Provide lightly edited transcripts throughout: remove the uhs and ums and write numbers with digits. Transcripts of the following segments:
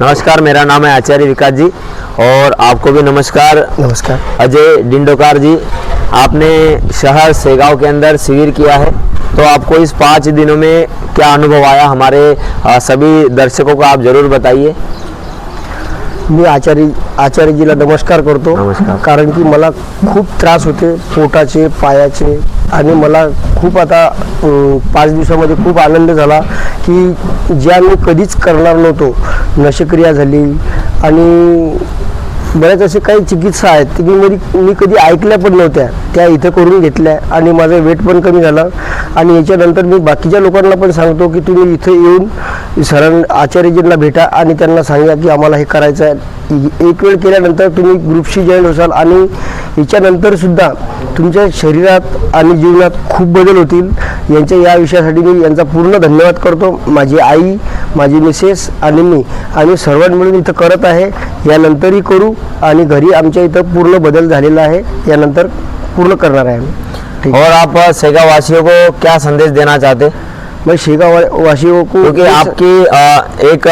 नमस्कार, मेरा नाम है आचार्य विकास जी और आपको भी नमस्कार। नमस्कार। अजय डिंडोकार जी, आपने शहर सेगांव के अंदर शिविर किया है, तो आपको इस 5 दिनों में क्या अनुभव आया, हमारे सभी दर्शकों को आप जरूर बताइए। मी आचार्यजीला नमस्कार करतो। नमस्कार। कारण की मला खूप त्रास होते पोटाचे, पायाचे, आणि मला खूप आता 5 दिवसामध्ये खूप आनंद झाला की ज्या मी कधीच करणार नव्हतो, नशक्रिया झाली आणि बऱ्याच असे काही चिकित्सा आहेत की मी कधी ऐकल्या पण नव्हत्या, त्या इथं करून घेतल्या आणि माझं वेट पण कमी झालं। आणि याच्यानंतर मी बाकीच्या लोकांना पण सांगतो की तुम्ही इथे येऊन सरांना आचार्यजींना भेटा आणि त्यांना सांगा की आम्हाला हे करायचं आहे। एक वेळ केल्यानंतर तुम्ही ग्रुपशी जॉईन होसाल आणि याच्यानंतर सुद्धा तुमच्या शरीरात आणि जीवनात खूप बदल होतील। यांच्या या विषयासाठी मी यांचा पूर्ण धन्यवाद करतो। माझी आई, माझी मिसेस आणि मी आम्ही सर्वांनी मिळून इथं करत आहे, यानंतरही करू आणि घरी आमच्या इथं पूर्ण बदल झालेला आहे, यानंतर पूर्ण करणार आहे आम्ही। और आप सेगांव वासियों को क्या संदेश देना चाहते? मैं शेगांव वासियों को क्योंकि आपकी एक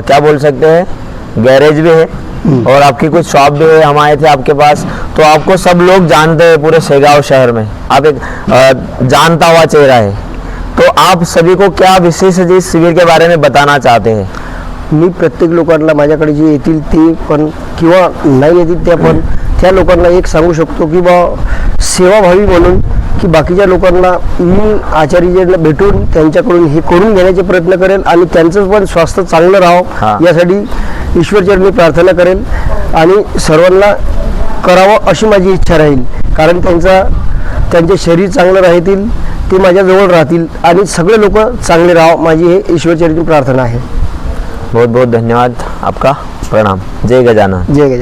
क्या बोल सकते हैं, गैरेज भी है और आपकी कुछ शॉप भी है। हम आए थे आपके पास, तो आपको सब लोग जानते हैं पूरे सेगांव शहर में, आप एक जानता हुआ चेहरा है। तो आप सभी को क्या विशेष इस शिविर के बारे में बताना चाहते हैं? मी प्रत्येक लोकांना माझ्याकडे जे येतील ते पण किंवा नाही येतील त्या पण त्या लोकांना एक सांगू शकतो की बा सेवाभावी म्हणून की बाकीच्या लोकांना मी आचार्यजींना भेटून त्यांच्याकडून हे करून घेण्याचे प्रयत्न करेल आणि त्यांचं पण स्वास्थ्य चांगलं राहावं यासाठी ईश्वरचरणी प्रार्थना करेल आणि सर्वांना करावं अशी माझी इच्छा राहील। कारण त्यांचे शरीर चांगलं राहतील, ते माझ्याजवळ राहतील आणि सगळे लोक चांगले राहावं, माझी हे ईश्वरचरणी प्रार्थना आहे। बहुत बहुत धन्यवाद आपका, प्रणाम। जय गजानन। जय गजानन।